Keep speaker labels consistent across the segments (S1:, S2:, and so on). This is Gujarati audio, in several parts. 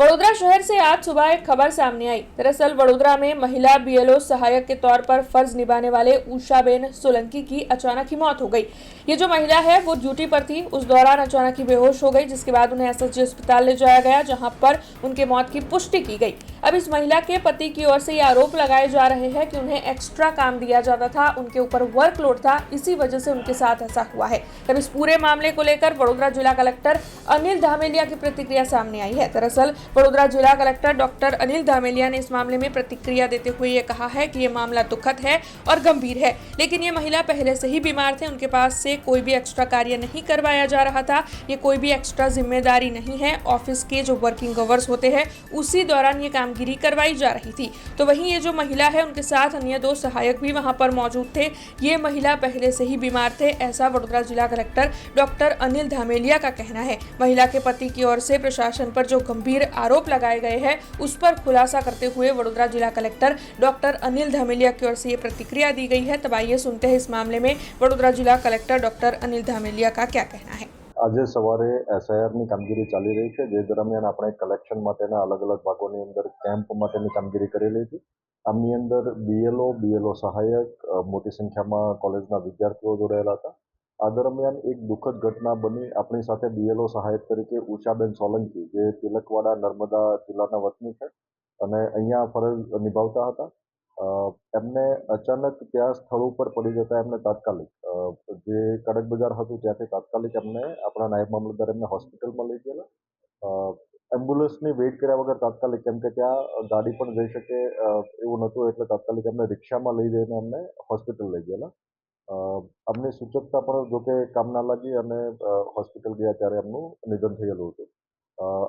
S1: वडोदरा शहर से आज सुबह एक खबर सामने आई। दरअसल वडोदरा में महिला बीएलओ सहायक के तौर पर फर्ज निभाने वाले उषाबेन सोलंकी की अचानक ही मौत हो गई। ये जो महिला है वो ड्यूटी पर थी, उस दौरान अचानक ही बेहोश हो गई, जिसके बाद उन्हें एसएसजी अस्पताल ले जाया गया, जहां पर उनके मौत की पुष्टि की गई। अब इस महिला के पति की ओर से ये आरोप लगाए जा रहे हैं कि उन्हें एक्स्ट्रा काम दिया जाता था, उनके ऊपर वर्कलोड था, इसी वजह से उनके साथ ऐसा हुआ है। अब इस पूरे मामले को लेकर वडोदरा जिला कलेक्टर अनिल धामेलिया की प्रतिक्रिया सामने आई है। दरअसल वडोदरा जिला कलेक्टर डॉक्टर अनिल धामेलिया ने इस मामले में प्रतिक्रिया देते हुए ये कहा है कि ये मामला दुखद है और गंभीर है, लेकिन ये महिला पहले से ही बीमार थे, उनके पास से कोई भी एक्स्ट्रा कार्य नहीं करवाया जा रहा था, ये कोई भी एक्स्ट्रा जिम्मेदारी नहीं है। ऑफिस के जो वर्किंग आवर्स होते हैं उसी दौरान ये कामगिरी करवाई जा रही थी। तो वहीं ये जो महिला है उनके साथ अन्य 2 सहायक भी वहां पर मौजूद थे। ये महिला पहले से ही बीमार थे, ऐसा वडोदरा जिला कलेक्टर डॉक्टर अनिल धामेलिया का कहना है। महिला के पति की ओर से प्रशासन पर जो गंभीर आरोप लगाए गए हैं उस पर खुलासा करते हुए वडोदरा जिला कलेक्टर डॉक्टर अनिल धामेलिया की ओर से ये प्रतिक्रिया दी गई है। तब आइए सुनते हैं इस मामले में वडोदरा जिला कलेक्टर डॉक्टर अनिल धामेलिया का क्या कहना है।
S2: આજે સવારે એસઆઈઆરની કામગીરી ચાલી રહી છે, જે દરમિયાન આપણે કલેક્શન માટેના અલગ અલગ ભાગોની અંદર કેમ્પ માટેની કામગીરી કરેલી હતી। આમની અંદર બીએલઓ સહાયક, મોટી સંખ્યામાં કોલેજના વિદ્યાર્થીઓ જોડાયેલા હતા। આ દરમિયાન એક દુઃખદ ઘટના બની। આપણી સાથે બીએલઓ સહાયક તરીકે ઉષાબેન સોલંકી, જે તિલકવાડા નર્મદા જિલ્લાના વતની છે અને અહીંયા ફરજ નિભાવતા હતા। એમને અચાનક ત્યાં સ્થળ ઉપર પડી જતા એમને તાત્કાલિક જે કડક બજાર હતું ત્યાંથી તાત્કાલિક એમને આપણા નાયબ મામલતદાર એમને હોસ્પિટલમાં લઈ ગયેલા। એમ્બ્યુલન્સની વેઇટ કર્યા વગર તાત્કાલિક, કેમ કે ત્યાં ગાડી પણ જઈ શકે એવું નહોતું, એટલે તાત્કાલિક એમને રિક્ષામાં લઈ જઈને એમને હોસ્પિટલ લઈ ગયેલા। અમને સૂચકતા પણ જોકે કામ ના લાગી અને હોસ્પિટલ ગયા ત્યારે એમનું નિધન થયેલું હતું।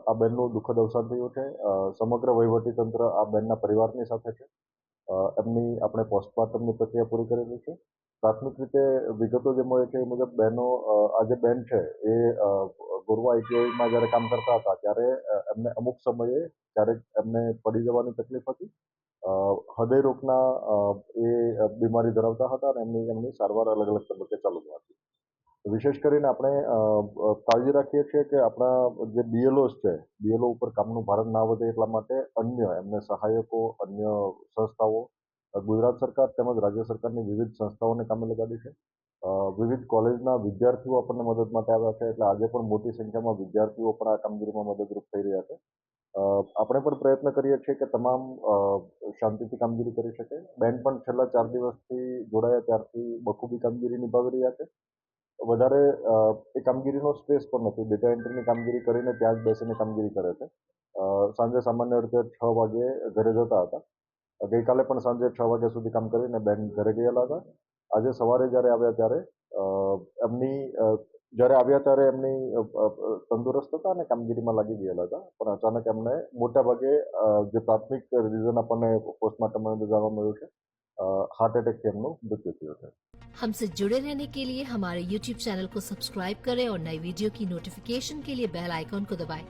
S2: આ બેનનું દુઃખદ અવસાન થયું છે। સમગ્ર વહીવટીતંત્ર આ બેનના પરિવારની સાથે છે। એમની આપણે પોસ્ટમોર્ટમની પ્રક્રિયા પૂરી કરેલી છે। પ્રાથમિક રીતે વિગતો જે મળે છે એ મુજબ બહેનો, આ જે બેન છે એ ગોરવા આઈટીઆઈમાં જ્યારે કામ કરતા હતા ત્યારે એમને અમુક સમયે ક્યારેક એમને પડી જવાની તકલીફ હતી। હૃદય રોગના એ બીમારી ધરાવતા હતા અને એમની સારવાર અલગ અલગ તબક્કે ચાલુમાં હતી। વિશેષ કરીને આપણે કાળજી રાખીએ છીએ કે આપણા જે બીએલઓસ છે, બીએલઓ ઉપર કામનું ભારણ ના વધે એટલા માટે અન્ય એમને સહાયકો, અન્ય સંસ્થાઓ, ગુજરાત સરકાર તેમજ રાજ્ય સરકારની વિવિધ સંસ્થાઓને કામે લગાડી છે। વિવિધ કોલેજના વિદ્યાર્થીઓ આપણને મદદ માટે આવ્યા છે, એટલે આજે પણ મોટી સંખ્યામાં વિદ્યાર્થીઓ પણ આ કામગીરીમાં મદદરૂપ થઈ રહ્યા છે। આપણે પણ પ્રયત્ન કરીએ છીએ કે તમામ શાંતિથી કામગીરી કરી શકે। બેન પણ છેલ્લા 4 દિવસથી જોડાયા ત્યારથી બખૂબી કામગીરી નિભાવી રહ્યા છે। વધારે એ કામગીરીનો સ્ટ્રેસ પણ નથી। ડેટા એન્ટ્રીની કામગીરી કરીને ત્યાં જ બેસીને કામગીરી કરે છે। સાંજે સામાન્ય રીતે 6 વાગે ઘરે જતા હતા। ગઈકાલે પણ સાંજે 6 વાગ્યા સુધી કામ કરીને બેન ઘરે ગયેલા હતા। આજે સવારે જ્યારે આવ્યા ત્યારે એમની તંદુરસ્ત હતા અને કામગીરીમાં લાગી ગયેલા હતા, પણ અચાનક એમને મોટા ભાગે જે પ્રાથમિક રીઝન આપણને પોસ્ટમોર્ટમમાં જાણવા મળ્યું છે, हार्ट अटैक से हम लोग मृत्यु हुई है।
S3: हमसे जुड़े रहने के लिए हमारे YouTube चैनल को सब्सक्राइब करें और नई वीडियो की नोटिफिकेशन के लिए बेल आइकॉन को दबाएं।